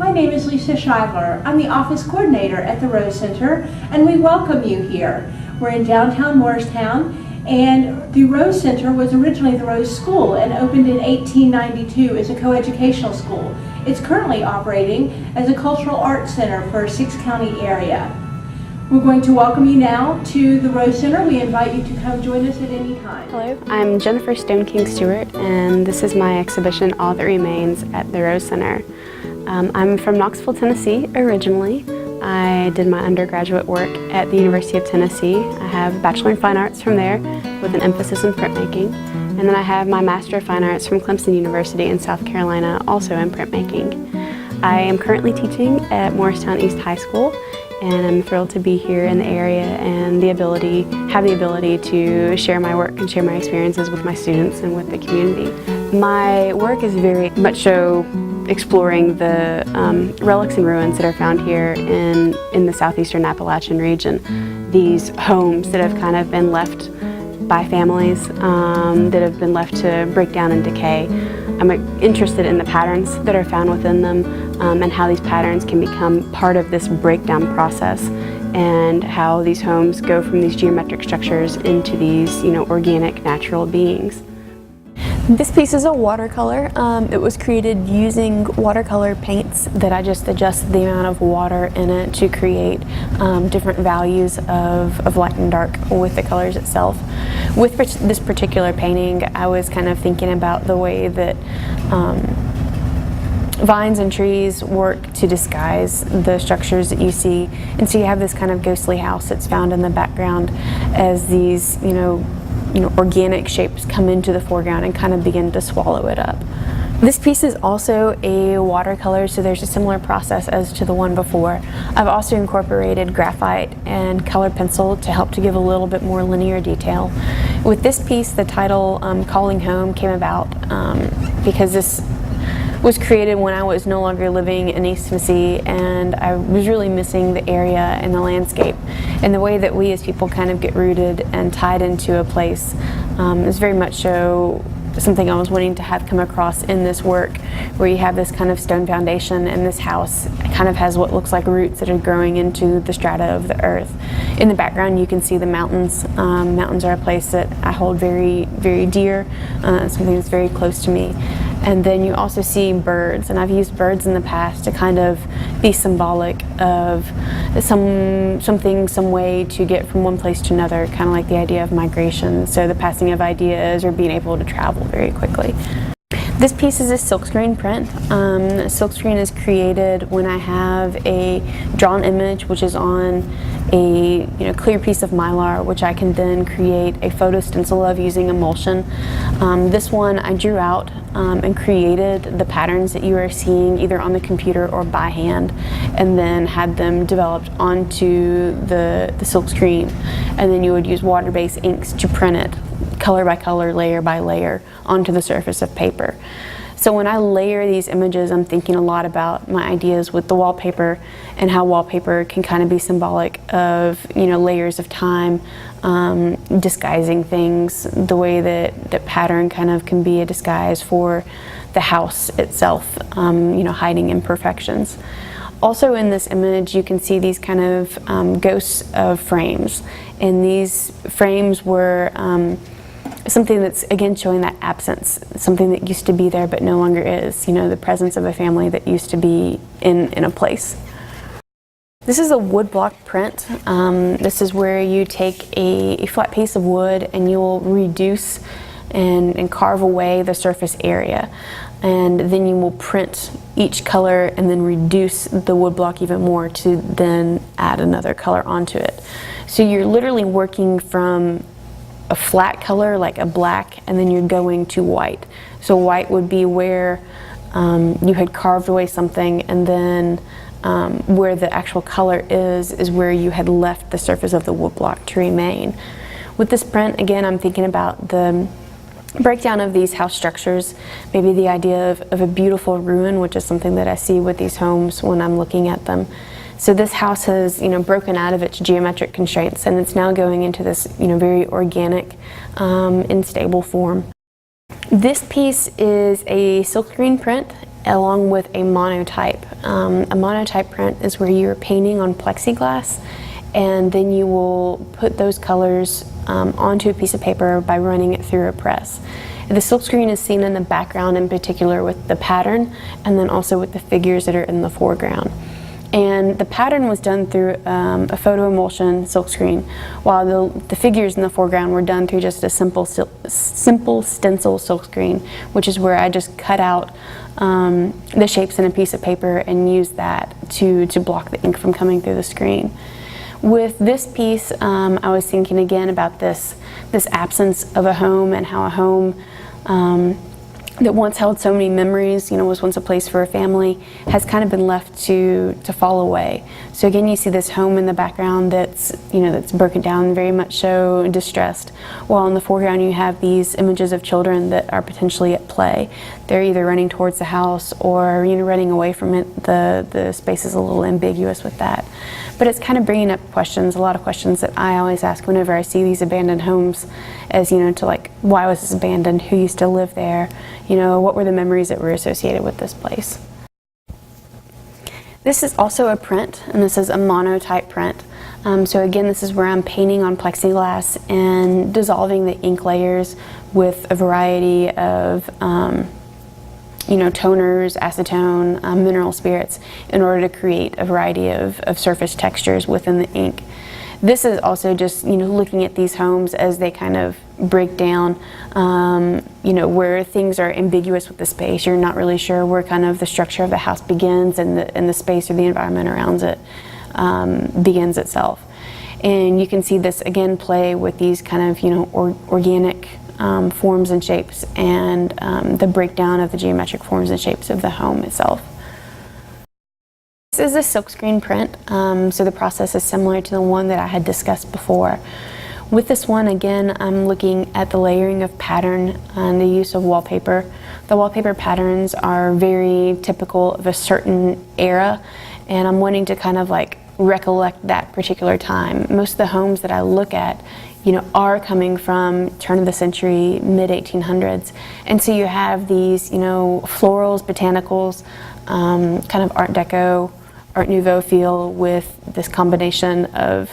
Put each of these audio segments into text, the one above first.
My name is Lisa Scheidler. I'm the office coordinator at the Rose Center, and we welcome you here. We're in downtown Morristown, and the Rose Center was originally the Rose School and opened in 1892 as a coeducational school. It's currently operating as a cultural arts center for a 6-county area. We're going to welcome you now to the Rose Center. We invite you to come join us at any time. Hello, I'm Jennifer Stone King Stewart, and this is my exhibition, All That Remains, at the Rose Center. I'm from Knoxville, Tennessee originally. I did my undergraduate work at the University of Tennessee. I have a Bachelor in Fine Arts from there with an emphasis in printmaking. And then I have my Master of Fine Arts from Clemson University in South Carolina, also in printmaking. I am currently teaching at Morristown East High School, and I'm thrilled to be here in the area and have the ability to share my work and share my experiences with my students and with the community. My work is very much so exploring the relics and ruins that are found here in the southeastern Appalachian region. These homes that have kind of been left by families, that have been left to break down and decay. I'm interested in the patterns that are found within them and how these patterns can become part of this breakdown process, and how these homes go from these geometric structures into these, organic, natural beings. This piece is a watercolor. It was created using watercolor paints that I just adjust the amount of water in it to create different values of light and dark with the colors itself. With this particular painting, I was kind of thinking about the way that vines and trees work to disguise the structures that you see. And so you have this kind of ghostly house that's found in the background as these, organic shapes come into the foreground and kind of begin to swallow it up. This piece is also a watercolor, so there's a similar process as to the one before. I've also incorporated graphite and colored pencil to help to give a little bit more linear detail. With this piece, the title Calling Home came about because this was created when I was no longer living in East Tennessee, and I was really missing the area and the landscape. And the way that we as people kind of get rooted and tied into a place is very much so something I was wanting to have come across in this work, where you have this kind of stone foundation, and this house kind of has what looks like roots that are growing into the strata of the earth. In the background you can see the mountains. Mountains are a place that I hold very, very dear, something that's very close to me. And then you also see birds, and I've used birds in the past to kind of be symbolic of some way to get from one place to another, kind of like the idea of migration, so the passing of ideas or being able to travel very quickly. This piece is a silkscreen print. Silkscreen is created when I have a drawn image which is on a clear piece of mylar, which I can then create a photo stencil of using emulsion. This one I drew out and created the patterns that you are seeing either on the computer or by hand, and then had them developed onto the silkscreen, and then you would use water-based inks to print it color by color, layer by layer onto the surface of paper. So when I layer these images, I'm thinking a lot about my ideas with the wallpaper, and how wallpaper can kind of be symbolic of layers of time, disguising things, the way that pattern kind of can be a disguise for the house itself, hiding imperfections. Also in this image you can see these kind of ghosts of frames, and these frames were something that's again showing that absence, something that used to be there but no longer is, the presence of a family that used to be in a place. This is a woodblock print. This is where you take a flat piece of wood and you'll reduce and carve away the surface area, and then you will print each color and then reduce the woodblock even more to then add another color onto it. So you're literally working from a flat color like a black, and then you're going to white. So white would be where you had carved away something, and then where the actual color is where you had left the surface of the woodblock to remain. With this print, again, I'm thinking about the breakdown of these house structures, maybe the idea of a beautiful ruin, which is something that I see with these homes when I'm looking at them. So this house has, broken out of its geometric constraints, and it's now going into this, very organic and stable form. This piece is a silkscreen print. along with a monotype. A monotype print is where you're painting on plexiglass, and then you will put those colors onto a piece of paper by running it through a press. The silkscreen is seen in the background, in particular with the pattern, and then also with the figures that are in the foreground. And the pattern was done through a photo emulsion silkscreen, while the figures in the foreground were done through just a simple stencil silkscreen, which is where I just cut out the shapes in a piece of paper and used that to block the ink from coming through the screen. With this piece, I was thinking again about this absence of a home, and how a home that once held so many memories, was once a place for a family, has kind of been left to fall away. So again, you see this home in the background that's broken down, very much so distressed, while in the foreground you have these images of children that are potentially at play. They're either running towards the house or running away from it. The space is a little ambiguous with that. But it's kind of bringing up questions, a lot of questions that I always ask whenever I see these abandoned homes, as to like, why was this abandoned? Who used to live there? What were the memories that were associated with this place? This is also a print, and this is a monotype print. So again, this is where I'm painting on plexiglass and dissolving the ink layers with a variety of toners, acetone, mineral spirits, in order to create a variety of surface textures within the ink. This is also just looking at these homes as they kind of break down, where things are ambiguous with the space. You're not really sure where kind of the structure of the house begins, and the space or the environment around it begins itself. And you can see this again play with these kind of organic forms and shapes, and the breakdown of the geometric forms and shapes of the home itself. This is a silkscreen print, so the process is similar to the one that I had discussed before. With this one, again, I'm looking at the layering of pattern and the use of wallpaper. The wallpaper patterns are very typical of a certain era, and I'm wanting to kind of like recollect that particular time. Most of the homes that I look at are coming from turn of the century, mid-1800s. And so you have these, florals, botanicals, kind of Art Deco, Art Nouveau feel with this combination of,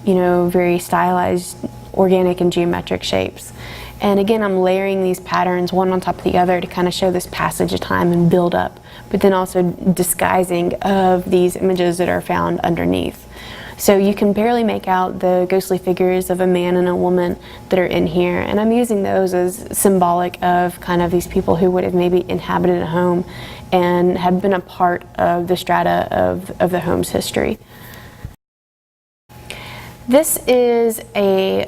very stylized, organic and geometric shapes. And again, I'm layering these patterns one on top of the other to kind of show this passage of time and build up, but then also disguising of these images that are found underneath. So you can barely make out the ghostly figures of a man and a woman that are in here, and I'm using those as symbolic of kind of these people who would have maybe inhabited a home and had been a part of the strata of the home's history. This is a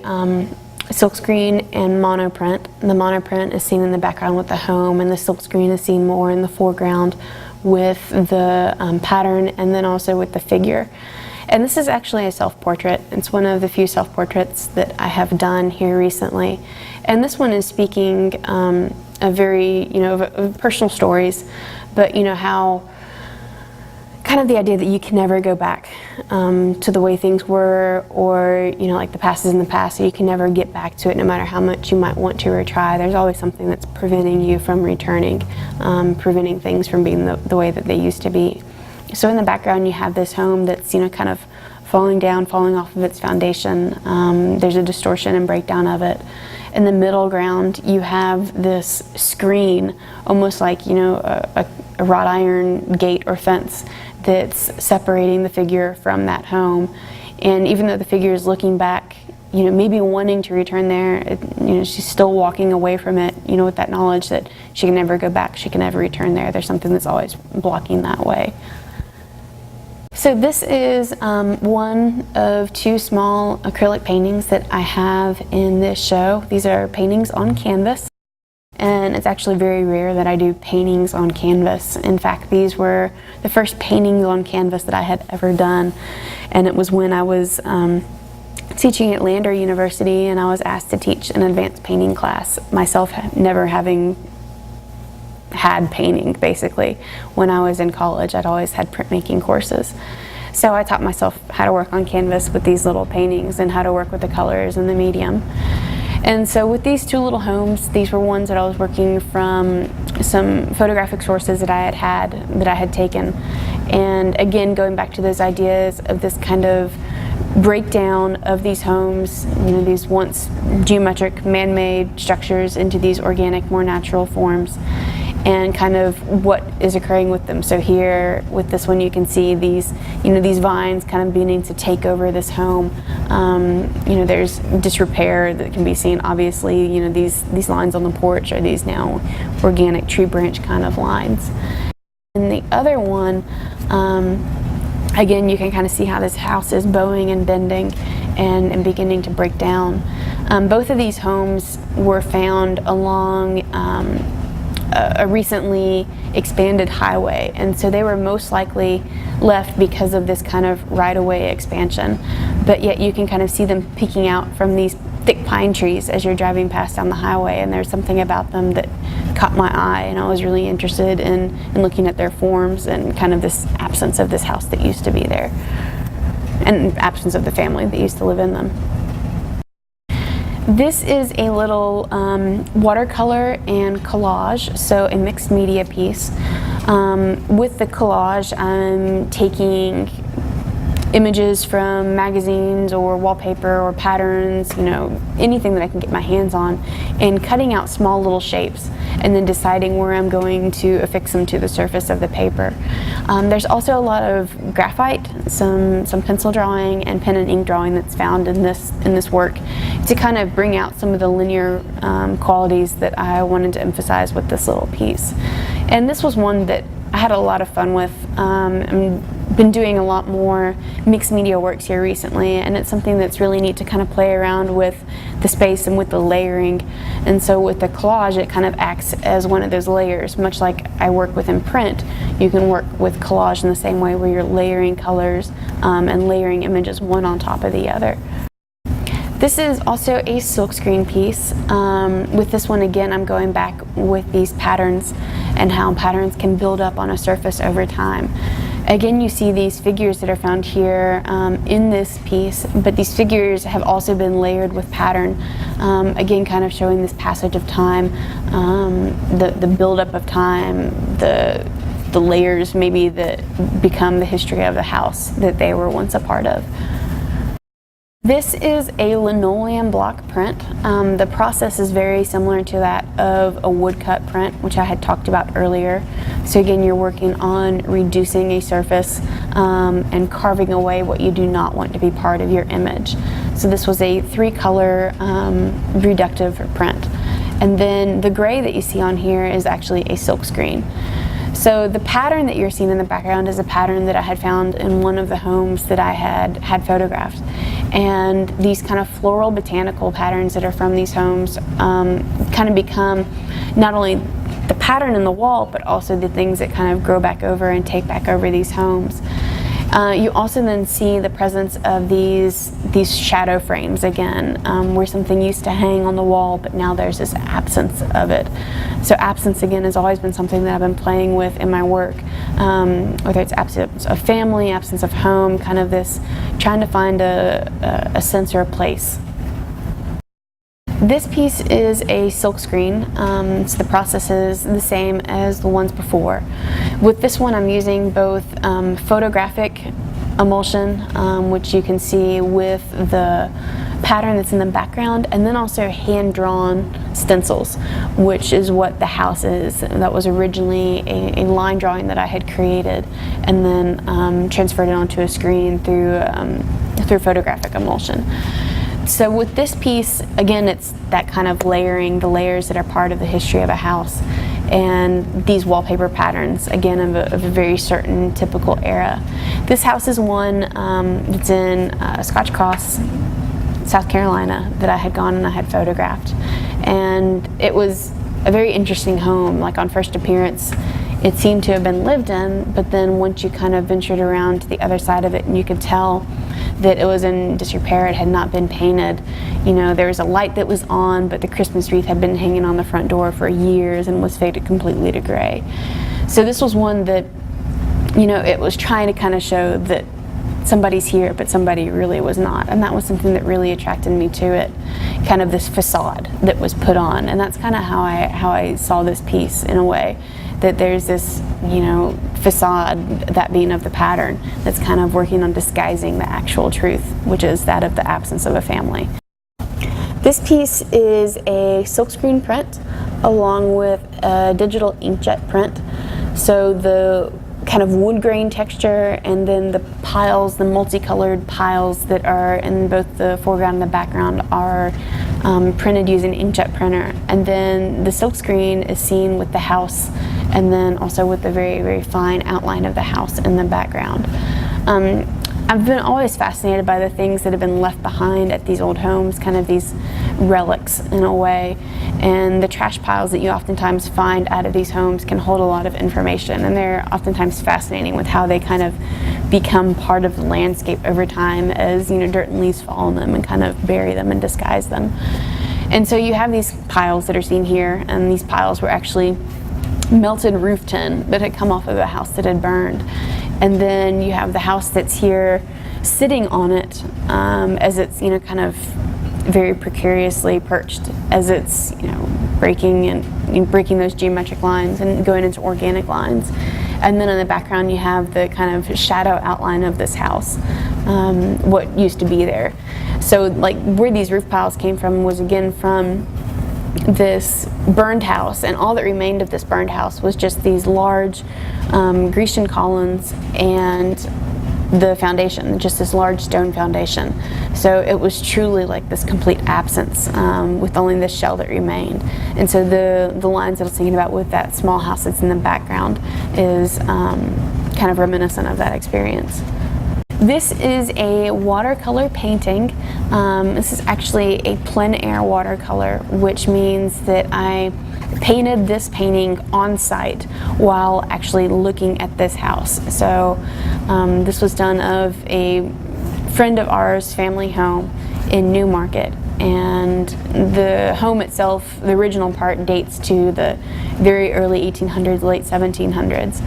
silkscreen and monoprint. The monoprint is seen in the background with the home, and the silkscreen is seen more in the foreground with the pattern, and then also with the figure. And this is actually a self-portrait. It's one of the few self-portraits that I have done here recently. And this one is speaking of very, of personal stories, but how kind of the idea that you can never go back to the way things were, or like the past is in the past, so you can never get back to it no matter how much you might want to or try. There's always something that's preventing you from returning, preventing things from being the way that they used to be. So in the background you have this home that's kind of falling down, falling off of its foundation. There's a distortion and breakdown of it. In the middle ground you have this screen, almost like a wrought iron gate or fence that's separating the figure from that home. And even though the figure is looking back, maybe wanting to return there, she's still walking away from it, with that knowledge that she can never go back, she can never return there. There's something that's always blocking that way. So this is one of two small acrylic paintings that I have in this show. These are paintings on canvas, and it's actually very rare that I do paintings on canvas. In fact, these were the first paintings on canvas that I had ever done, and it was when I was teaching at Lander University, and I was asked to teach an advanced painting class, myself never having had painting. Basically, when I was in college, I'd always had printmaking courses. So I taught myself how to work on canvas with these little paintings and how to work with the colors and the medium. And so with these two little homes, these were ones that I was working from some photographic sources that I had taken. And again, going back to those ideas of this kind of breakdown of these homes, these once geometric man-made structures into these organic, more natural forms, and kind of what is occurring with them. So here with this one, you can see these vines kind of beginning to take over this home. There's disrepair that can be seen. Obviously, these lines on the porch are these now organic tree branch kind of lines. And the other one, again, you can kind of see how this house is bowing and bending and beginning to break down. Both of these homes were found along a recently expanded highway, and so they were most likely left because of this kind of right-of-way expansion. But yet you can kind of see them peeking out from these thick pine trees as you're driving past down the highway, and there's something about them that caught my eye, and I was really interested in looking at their forms and kind of this absence of this house that used to be there, and absence of the family that used to live in them. This is a little watercolor and collage, so a mixed media piece. With the collage, I'm taking images from magazines or wallpaper or patterns, anything that I can get my hands on, and cutting out small little shapes and then deciding where I'm going to affix them to the surface of the paper. There's also a lot of graphite, some pencil drawing and pen and ink drawing that's found in this work to kind of bring out some of the linear qualities that I wanted to emphasize with this little piece. And this was one that I had a lot of fun with. I've been doing a lot more mixed media works here recently, and it's something that's really neat to kind of play around with the space and with the layering. And so with the collage, it kind of acts as one of those layers, much like I work with in print. You can work with collage in the same way, where you're layering colors and layering images one on top of the other. This is also a silkscreen piece. With this one, again, I'm going back with these patterns and how patterns can build up on a surface over time. Again, you see these figures that are found here in this piece, but these figures have also been layered with pattern, again, kind of showing this passage of time, the buildup of time, the layers maybe that become the history of the house that they were once a part of. This is a linoleum block print. The process is very similar to that of a woodcut print, which I had talked about earlier. So again, you're working on reducing a surface and carving away what you do not want to be part of your image. So this was a 3-color reductive print. And then the gray that you see on here is actually a silkscreen. So the pattern that you're seeing in the background is a pattern that I had found in one of the homes that I had photographed. And these kind of floral botanical patterns that are from these homes kind of become not only the pattern in the wall, but also the things that kind of grow back over and take back over these homes. You also then see the presence of these shadow frames again, where something used to hang on the wall, but now there's this absence of it. So absence, again, has always been something that I've been playing with in my work, whether it's absence of family, absence of home, kind of this trying to find a sense or a place. This piece is a silkscreen, so the process is the same as the ones before. With this one, I'm using both photographic emulsion, which you can see with the pattern that's in the background, and then also hand-drawn stencils, which is what the house is. That was originally a line drawing that I had created, and then transferred it onto a screen through photographic emulsion. So with this piece, again, it's that kind of layering, the layers that are part of the history of a house, and these wallpaper patterns, again, of a very certain typical era. This house is one that's in Scotch Cross, South Carolina, that I had gone and I had photographed. And it was a very interesting home. Like on first appearance, it seemed to have been lived in, but then once you kind of ventured around to the other side of it, and you could tell that it was in disrepair, it had not been painted. There was a light that was on, but the Christmas wreath had been hanging on the front door for years and was faded completely to gray. So this was one that, it was trying to kind of show that somebody's here, but somebody really was not. And that was something that really attracted me to it, kind of this facade that was put on. And that's kind of how I saw this piece, in a way, that there's this, you know, facade, that being of the pattern, that's kind of working on disguising the actual truth, which is that of the absence of a family. This piece is a silkscreen print along with a digital inkjet print. So the kind of wood grain texture, and then the piles, the multicolored piles that are in both the foreground and the background, are printed using inkjet printer. And then the silkscreen is seen with the house, and then also with the very, very fine outline of the house in the background. I've been always fascinated by the things that have been left behind at these old homes, kind of these relics in a way. And the trash piles that you oftentimes find out of these homes can hold a lot of information, and they're oftentimes fascinating with how they kind of become part of the landscape over time as, you know, dirt and leaves fall on them and kind of bury them and disguise them. And so you have these piles that are seen here, and these piles were actually melted roof tin that had come off of a house that had burned. And then you have the house that's here sitting on it as it's, you know, kind of very precariously perched, as it's, you know, breaking those geometric lines and going into organic lines. And then in the background you have the kind of shadow outline of this house, what used to be there. So like where these roof piles came from was again from this burned house, and all that remained of this burned house was just these large Grecian columns and the foundation, just this large stone foundation. So it was truly like this complete absence, with only this shell that remained. And so the lines that I was thinking about with that small house that's in the background is kind of reminiscent of that experience. This is a watercolor painting. This is actually a plein air watercolor, which means that I painted this painting on site while actually looking at this house. So this was done of a friend of ours' family home in Newmarket, and the home itself, the original part, dates to the very early 1800s, late 1700s.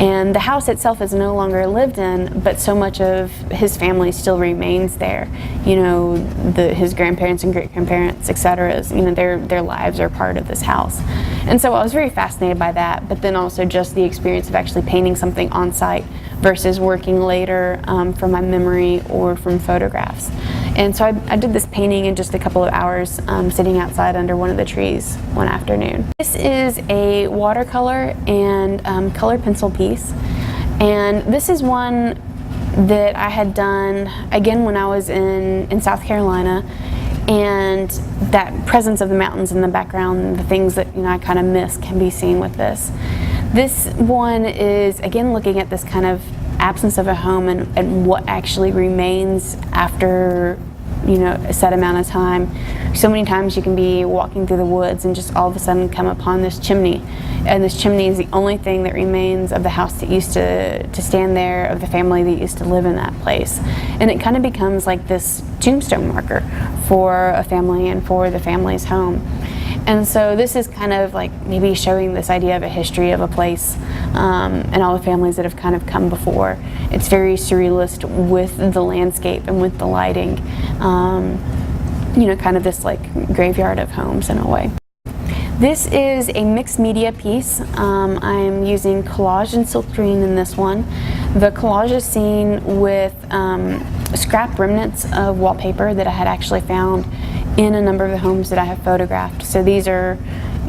And the house itself is no longer lived in, but so much of his family still remains there. You know, his grandparents and great-grandparents, etc. You know, their lives are part of this house. And so I was very fascinated by that, but then also just the experience of actually painting something on site versus working later from my memory or from photographs. And so I did this painting in just a couple of hours, sitting outside under one of the trees one afternoon. This is a watercolor and color pencil piece, and this is one that I had done again when I was in South Carolina, and that presence of the mountains in the background, the things that, you know, I kind of miss, can be seen with this. This one is again looking at this kind of absence of a home and what actually remains after, you know, a set amount of time. So many times you can be walking through the woods and just all of a sudden come upon this chimney, and this chimney is the only thing that remains of the house that used to stand there, of the family that used to live in that place. And it kind of becomes like this tombstone marker for a family and for the family's home. And so this is kind of like maybe showing this idea of a history of a place, and all the families that have kind of come before. It's very surrealist with the landscape and with the lighting, you know, kind of this like graveyard of homes in a way. This is a mixed media piece. I'm using collage and silkscreen in this one. The collage is seen with scrap remnants of wallpaper that I had actually found in a number of the homes that I have photographed. So these are,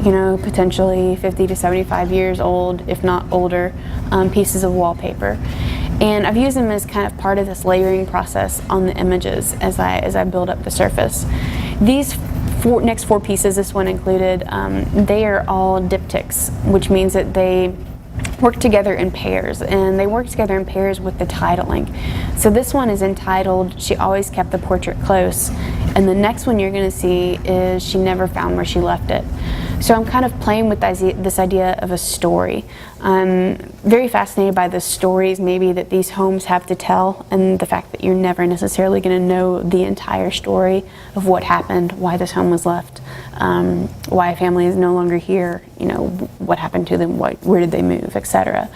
you know, potentially 50 to 75 years old, if not older, pieces of wallpaper. And I've used them as kind of part of this layering process on the images as I build up the surface. These next four pieces, this one included, they are all diptychs, which means that they work together in pairs, and they work together in pairs with the titling. So this one is entitled "She Always Kept the Portrait Close," and the next one you're going to see is "She Never Found Where She Left It." So I'm kind of playing with this idea of a story. I'm very fascinated by the stories maybe that these homes have to tell, and the fact that you're never necessarily going to know the entire story of what happened, why this home was left, why a family is no longer here, you know, what happened to them, where did they move, etc.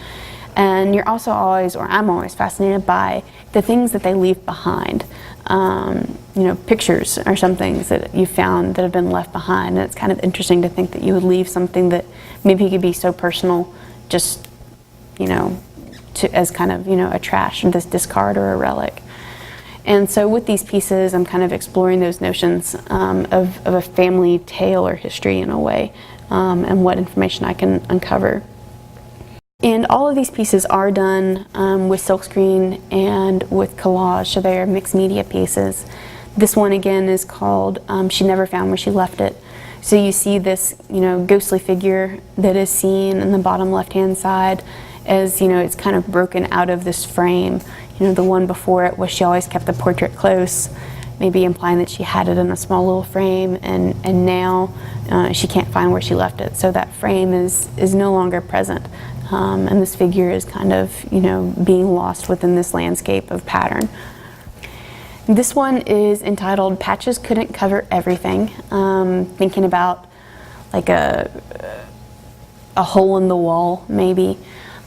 And you're also always, or I'm always fascinated by the things that they leave behind. You know, pictures are some things that you found that have been left behind. And it's kind of interesting to think that you would leave something that maybe could be so personal, just, you know, as kind of, you know, a trash or this discard or a relic. And so with these pieces, I'm kind of exploring those notions of a family tale or history in a way, and what information I can uncover. And all of these pieces are done with silkscreen and with collage, so they are mixed media pieces. This one again is called She Never Found Where She Left It. So you see this, you know, ghostly figure that is seen in the bottom left-hand side as, you know, it's kind of broken out of this frame. You know, the one before it was she always kept the portrait close, maybe implying that she had it in a small little frame, and now she can't find where she left it. So that frame is no longer present. And this figure is kind of, you know, being lost within this landscape of pattern. This one is entitled Patches Couldn't Cover Everything, thinking about like a hole in the wall maybe.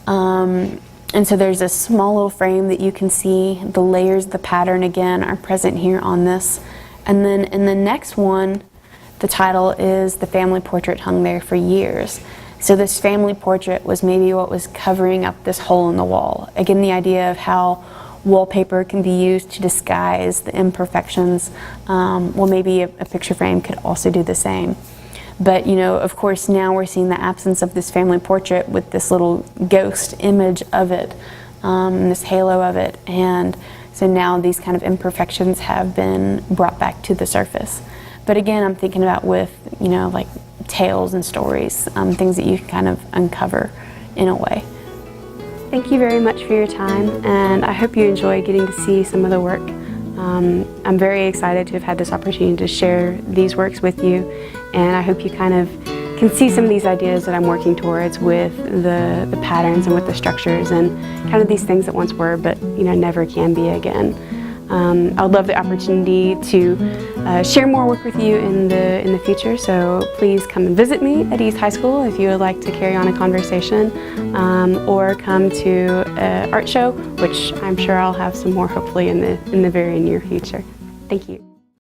And so there's a small little frame that you can see. The layers of the pattern again are present here on this. And then in the next one, the title is The Family Portrait Hung There for Years. So this family portrait was maybe what was covering up this hole in the wall. Again, the idea of how wallpaper can be used to disguise the imperfections. Well, maybe a picture frame could also do the same. But, you know, of course, now we're seeing the absence of this family portrait with this little ghost image of it, this halo of it. And so now these kind of imperfections have been brought back to the surface. But again, I'm thinking about with, you know, like tales and stories, things that you can kind of uncover in a way. Thank you very much for your time, and I hope you enjoy getting to see some of the work. I'm very excited to have had this opportunity to share these works with you, and I hope you kind of can see some of these ideas that I'm working towards with the patterns and with the structures and kind of these things that once were but, you know, never can be again. I would love the opportunity to share more work with you in the future, so please come and visit me at East High School if you would like to carry on a conversation, or come to an art show, which I'm sure I'll have some more hopefully in the very near future. Thank you.